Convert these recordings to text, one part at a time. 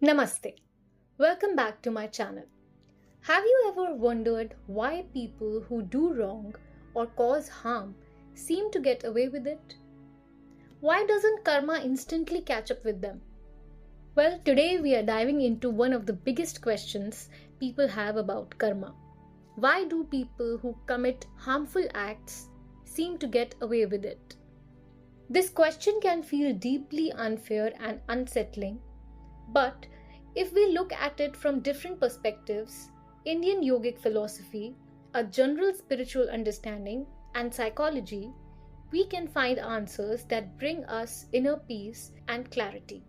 Namaste. Welcome back to my channel. Have you ever wondered why people who do wrong or cause harm seem to get away with it? Why doesn't karma instantly catch up with them? Well, today we are diving into one of the biggest questions people have about karma. Why do people who commit harmful acts seem to get away with it? This question can feel deeply unfair and unsettling, but if we look at it from different perspectives, Indian yogic philosophy, a general spiritual understanding, and psychology, we can find answers that bring us inner peace and clarity.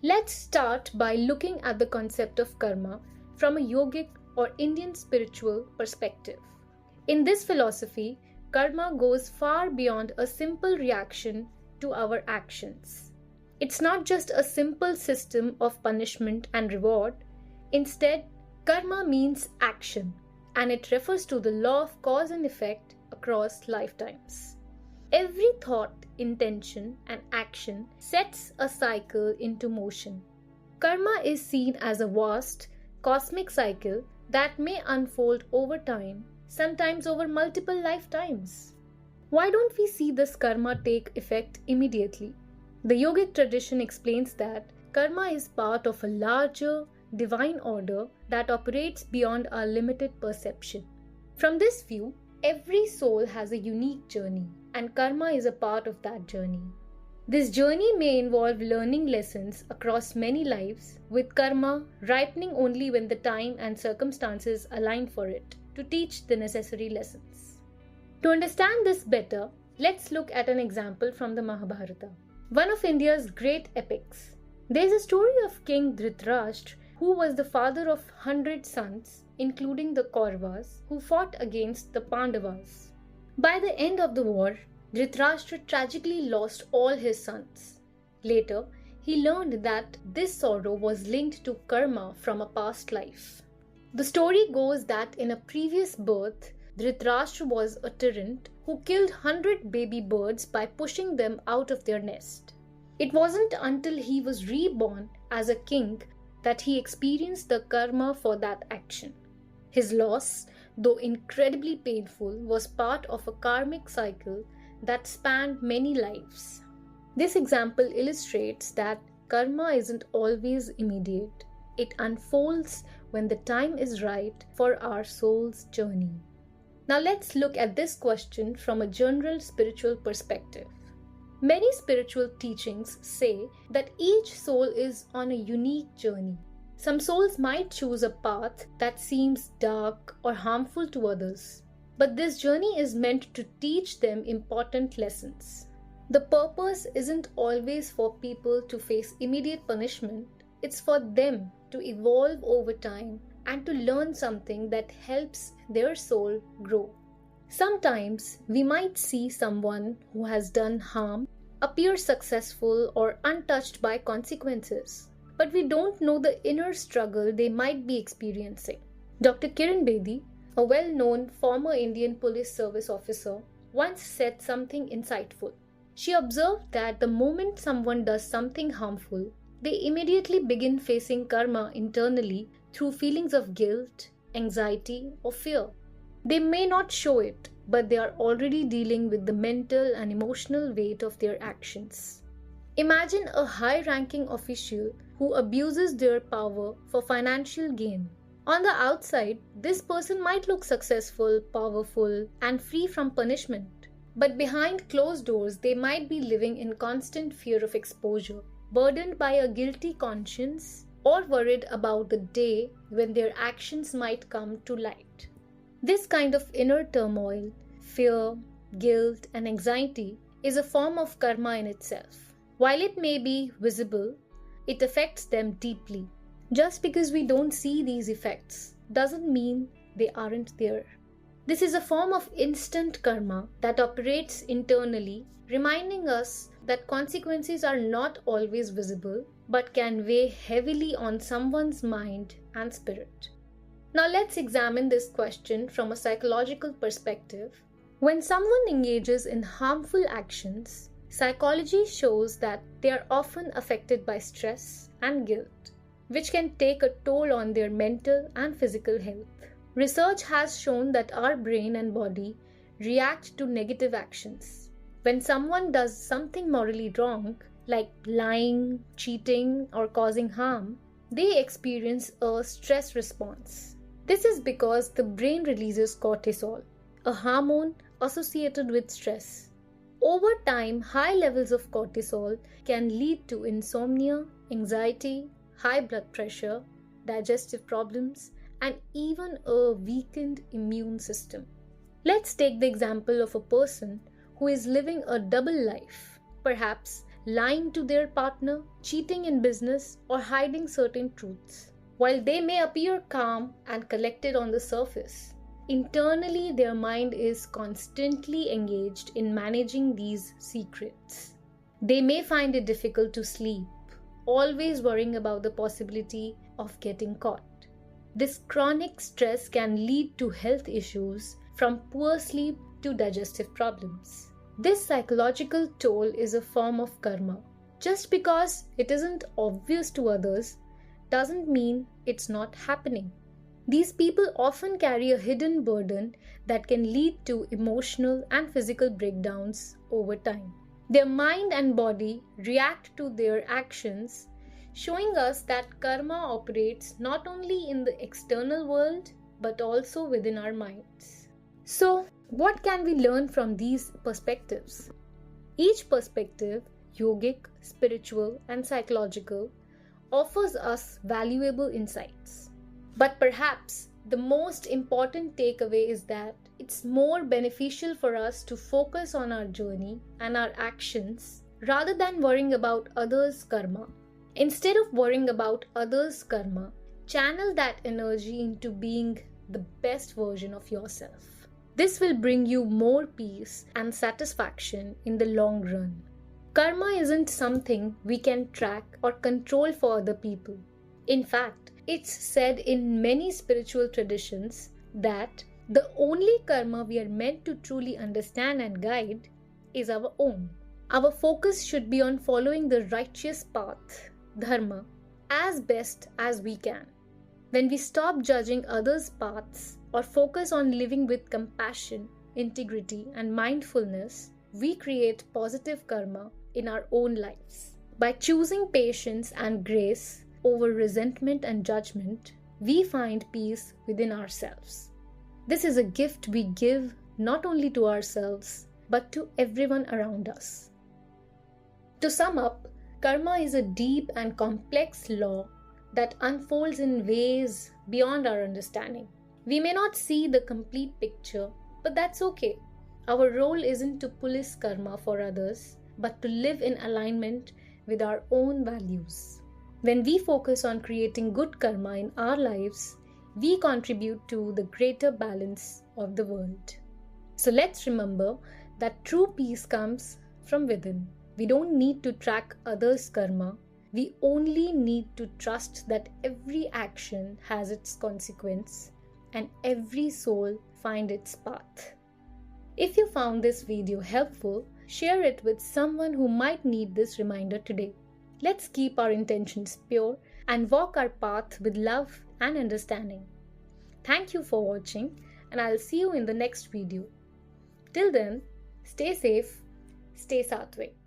Let's start by looking at the concept of karma from a yogic or Indian spiritual perspective. In this philosophy, karma goes far beyond a simple reaction to our actions. It's not just a simple system of punishment and reward. Instead, karma means action, and it refers to the law of cause and effect across lifetimes. Every thought, intention, and action sets a cycle into motion. Karma is seen as a vast, cosmic cycle that may unfold over time, sometimes over multiple lifetimes. Why don't we see this karma take effect immediately? The yogic tradition explains that karma is part of a larger, divine order that operates beyond our limited perception. From this view, every soul has a unique journey, and karma is a part of that journey. This journey may involve learning lessons across many lives, with karma ripening only when the time and circumstances align for it to teach the necessary lessons. To understand this better, let's look at an example from the Mahabharata, one of India's great epics. There is a story of King Dhritarashtra, who was the father of 100 sons, including the Kauravas, who fought against the Pandavas. By the end of the war, Dhritarashtra tragically lost all his sons. Later, he learned that this sorrow was linked to karma from a past life. The story goes that in a previous birth, Dhritarashtra was a tyrant who killed 100 baby birds by pushing them out of their nest. It wasn't until he was reborn as a king that he experienced the karma for that action. His loss, though incredibly painful, was part of a karmic cycle that spanned many lives. This example illustrates that karma isn't always immediate. It unfolds when the time is right for our soul's journey. Now let's look at this question from a general spiritual perspective. Many spiritual teachings say that each soul is on a unique journey. Some souls might choose a path that seems dark or harmful to others, but this journey is meant to teach them important lessons. The purpose isn't always for people to face immediate punishment, it's for them to evolve over time and to learn something that helps their soul grow. Sometimes we might see someone who has done harm appear successful or untouched by consequences, but we don't know the inner struggle they might be experiencing. Dr. Kiran Bedi, a well-known former Indian police service officer, once said something insightful. She observed that the moment someone does something harmful, they immediately begin facing karma internally through feelings of guilt, anxiety, or fear. They may not show it, but they are already dealing with the mental and emotional weight of their actions. Imagine a high-ranking official who abuses their power for financial gain. On the outside, this person might look successful, powerful, and free from punishment. But behind closed doors, they might be living in constant fear of exposure, burdened by a guilty conscience, or worried about the day when their actions might come to light. This kind of inner turmoil, fear, guilt, and anxiety is a form of karma in itself. While it may be visible, it affects them deeply. Just because we don't see these effects doesn't mean they aren't there. This is a form of instant karma that operates internally, reminding us that consequences are not always visible but can weigh heavily on someone's mind and spirit. Now let's examine this question from a psychological perspective. When someone engages in harmful actions, psychology shows that they are often affected by stress and guilt. which can take a toll on their mental and physical health. Research has shown that our brain and body react to negative actions. When someone does something morally wrong, like lying, cheating, or causing harm, they experience a stress response. This is because the brain releases cortisol, a hormone associated with stress. Over time, high levels of cortisol can lead to insomnia, anxiety, high blood pressure, digestive problems, and even a weakened immune system. Let's take the example of a person who is living a double life, perhaps lying to their partner, cheating in business, or hiding certain truths. While they may appear calm and collected on the surface, internally their mind is constantly engaged in managing these secrets. They may find it difficult to sleep, always worrying about the possibility of getting caught. This chronic stress can lead to health issues from poor sleep to digestive problems. This psychological toll is a form of karma. Just because it isn't obvious to others doesn't mean it's not happening. These people often carry a hidden burden that can lead to emotional and physical breakdowns over time. Their mind and body react to their actions, showing us that karma operates not only in the external world but also within our minds. So, what can we learn from these perspectives? Each perspective, yogic, spiritual, and psychological, offers us valuable insights. But perhaps the most important takeaway is that it's more beneficial for us to focus on our journey and our actions rather than worrying about others' karma. Instead of worrying about others' karma, channel that energy into being the best version of yourself. This will bring you more peace and satisfaction in the long run. Karma isn't something we can track or control for other people. In fact, it's said in many spiritual traditions that the only karma we are meant to truly understand and guide is our own. Our focus should be on following the righteous path, dharma, as best as we can. When we stop judging others' paths or focus on living with compassion, integrity, and mindfulness, we create positive karma in our own lives. By choosing patience and grace over resentment and judgment, we find peace within ourselves. This is a gift we give not only to ourselves, but to everyone around us. To sum up, karma is a deep and complex law that unfolds in ways beyond our understanding. We may not see the complete picture, but that's okay. Our role isn't to police karma for others, but to live in alignment with our own values. When we focus on creating good karma in our lives, we contribute to the greater balance of the world. So let's remember that true peace comes from within. We don't need to track others' karma. We only need to trust that every action has its consequence and every soul find its path. If you found this video helpful, share it with someone who might need this reminder today. Let's keep our intentions pure and walk our path with love and understanding. Thank you for watching, and I'll see you in the next video. Till then, stay safe, stay sattvic.